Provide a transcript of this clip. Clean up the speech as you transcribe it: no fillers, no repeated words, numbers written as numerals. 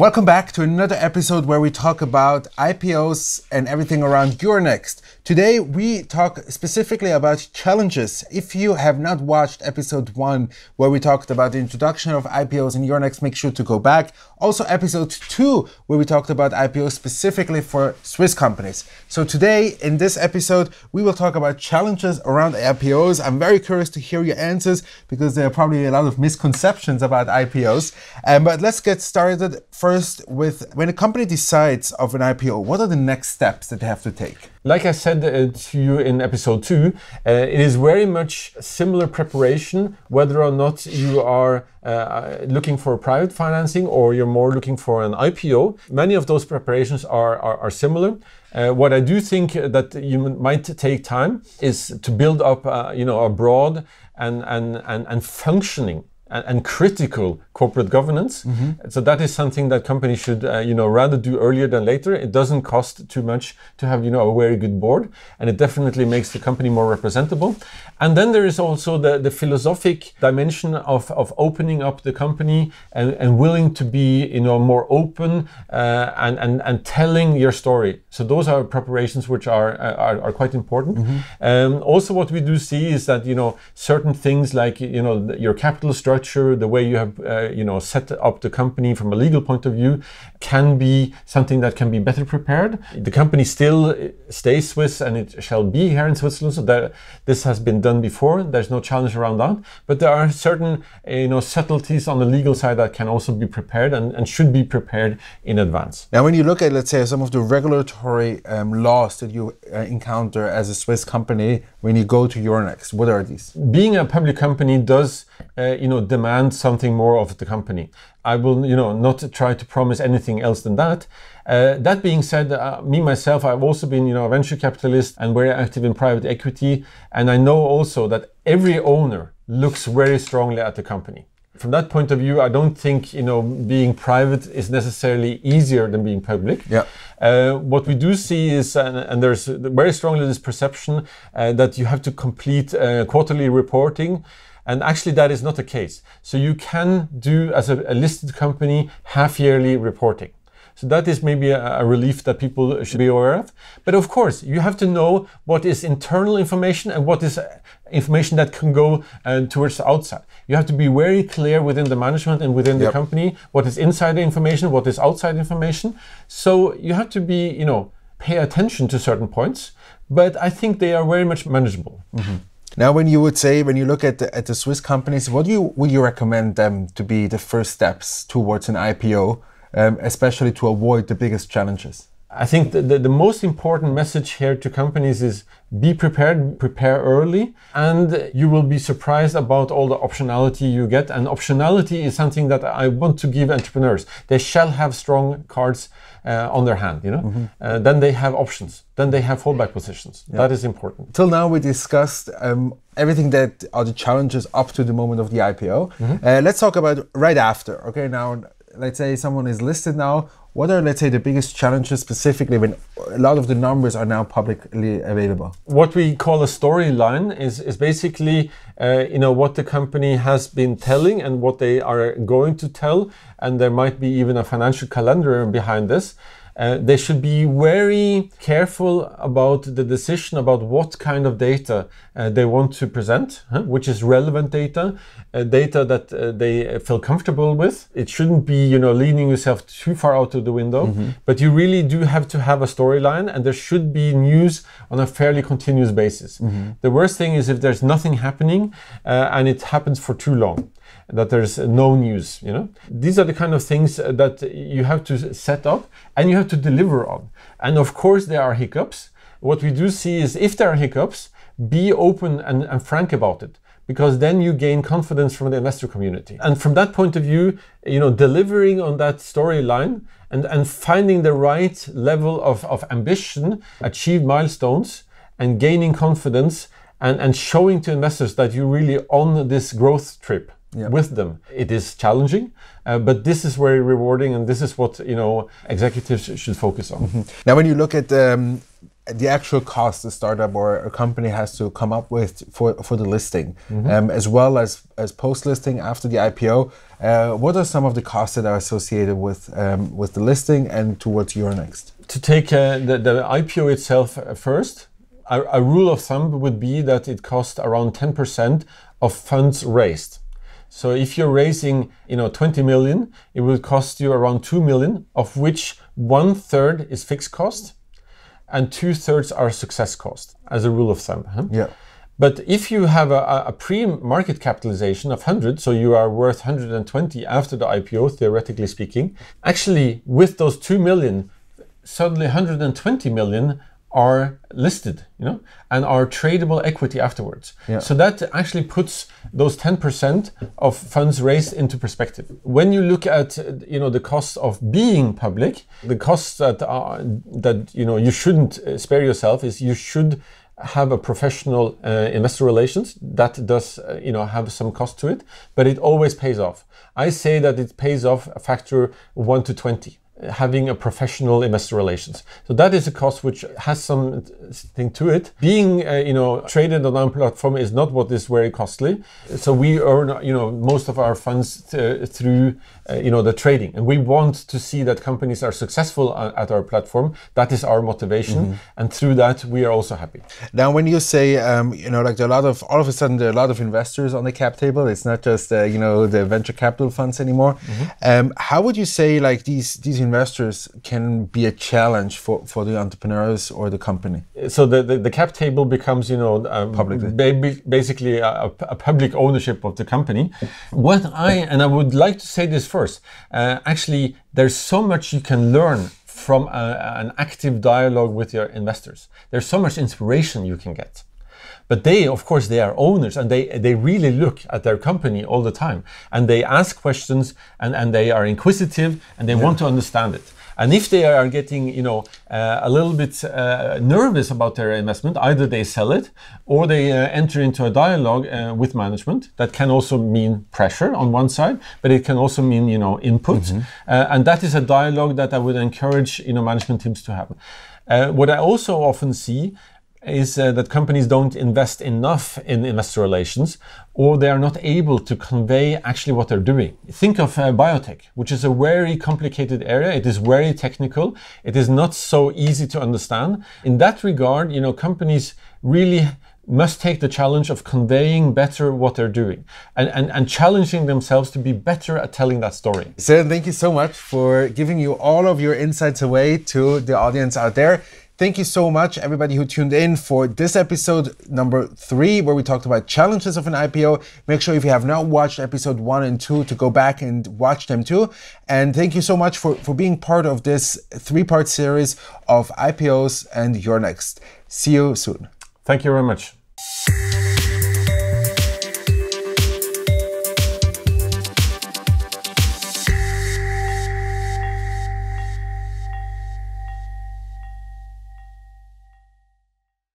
Welcome back to another episode where we talk about IPOs and everything around Euronext. Today we talk specifically about challenges. If you have not watched episode 1 where we talked about the introduction of IPOs in Euronext, make sure to go back. Also episode 2 where we talked about IPOs specifically for Swiss companies. So today in this episode we will talk about challenges around IPOs. I'm very curious to hear your answers because there are probably a lot of misconceptions about IPOs. But let's get started first with when a company decides of an IPO, what are the next steps that they have to take? Like I said to you in episode 2, it is very much similar preparation, whether or not you are looking for private financing or you're more looking for an IPO. Many of those preparations are similar. What I do think that you might take time is to build up a broad and functioning and critical corporate governance. So that is something that companies should rather do earlier than later. It doesn't cost too much to have a very good board, and it definitely makes the company more representable. And then there is also the philosophic dimension of opening up the company and willing to be more open and telling your story. So those are preparations which are quite important. Also what we do see is that certain things like your capital structure, the way you have set up the company from a legal point of view, can be something that can be better prepared. The company still stays Swiss and it shall be here in Switzerland, so that this has been done before. There's no challenge around that, but there are certain subtleties on the legal side that can also be prepared and should be prepared in advance. Now when you look at, let's say, some of the regulatory laws that you encounter as a Swiss company when you go to Euronext, what are these? Being a public company does demand something more of the company. I will not try to promise anything else than that. That being said, me myself, I've also been a venture capitalist and very active in private equity, and I know also that every owner looks very strongly at the company. From that point of view, I don't think being private is necessarily easier than being public. What we do see is, and there's very strongly this perception that you have to complete quarterly reporting. And actually that is not the case. So you can do, as a listed company, half-yearly reporting. So that is maybe a relief that people should be aware of. But of course, you have to know what is internal information and what is information that can go towards the outside. You have to be very clear within the management and within the company what is insider information, what is outside information. So you have to be, pay attention to certain points, but I think they are very much manageable. Now, when you look at the Swiss companies, what would you recommend them to be the first steps towards an IPO, especially to avoid the biggest challenges? I think the most important message here to companies is be prepared, prepare early, and you will be surprised about all the optionality you get. And optionality is something that I want to give entrepreneurs. They shall have strong cards on their hand, then they have options, then they have fallback positions. That is important. Till now we discussed everything that are the challenges up to the moment of the IPO. Let's talk about right after. Okay, now let's say someone is listed now. What are, let's say, the biggest challenges specifically when a lot of the numbers are now publicly available? What we call a storyline is basically what the company has been telling and what they are going to tell, and there might be even a financial calendar behind this. They should be very careful about the decision about what kind of data they want to present, which is relevant data, data that they feel comfortable with. It shouldn't be, leaning yourself too far out of the window, but you really do have to have a storyline, and there should be news on a fairly continuous basis. The worst thing is if there's nothing happening and it happens for too long, that there's no news, These are the kind of things that you have to set up and you have to deliver on. And of course there are hiccups. What we do see is if there are hiccups, be open and frank about it, because then you gain confidence from the investor community. And from that point of view, delivering on that storyline and finding the right level of ambition, achieve milestones and gaining confidence and showing to investors that you're really on this growth trip. With them. It is challenging, but this is very rewarding, and this is what executives should focus on. Now, when you look at the actual cost a startup or a company has to come up with for the listing, as well as post-listing after the IPO. What are some of the costs that are associated with the listing and towards Euronext? To take the IPO itself first, a rule of thumb would be that it costs around 10% of funds raised. So if you're raising, 20 million, it will cost you around 2 million, of which 1/3 is fixed cost and 2/3 are success cost, as a rule of thumb. Yeah. But if you have a pre-market capitalization of 100, so you are worth 120 after the IPO, theoretically speaking, actually with those 2 million, suddenly 120 million are listed, and are tradable equity afterwards. Yeah. So that actually puts those 10% of funds raised into perspective. When you look at, the costs of being public, the costs that you shouldn't spare yourself is you should have a professional investor relations that does, have some cost to it, but it always pays off. I say that it pays off a factor 1 to 20. Having a professional investor relations. So that is a cost which has something to it. Being, traded on our platform is not what is very costly. So we earn, most of our funds through, the trading. And we want to see that companies are successful at our platform. That is our motivation. And through that, we are also happy. Now, when you say, like there are all of a sudden, there are a lot of investors on the cap table. It's not just, the venture capital funds anymore. How would you say like these investors can be a challenge for the entrepreneurs or the company? So the cap table becomes, basically a public ownership of the company. I would like to say this first, actually, there's so much you can learn from an active dialogue with your investors. There's so much inspiration you can get. But they, of course, they are owners and they really look at their company all the time. And they ask questions and they are inquisitive and they want to understand it. And if they are getting, a little bit nervous about their investment, either they sell it or they enter into a dialogue with management. That can also mean pressure on one side, but it can also mean, input. And that is a dialogue that I would encourage, management teams to have. What I also often see is that companies don't invest enough in investor relations, or they are not able to convey actually what they're doing. Think of biotech, which is a very complicated area. It is very technical. It is not so easy to understand. In that regard, companies really must take the challenge of conveying better what they're doing and challenging themselves to be better at telling that story. Søren, thank you so much for giving you all of your insights away to the audience out there. Thank you so much, everybody who tuned in for this episode number 3, where we talked about challenges of an IPO. Make sure if you have not watched episode 1 and 2 to go back and watch them too. And thank you so much for being part of this 3-part series of IPOs and Euronext. See you soon. Thank you very much.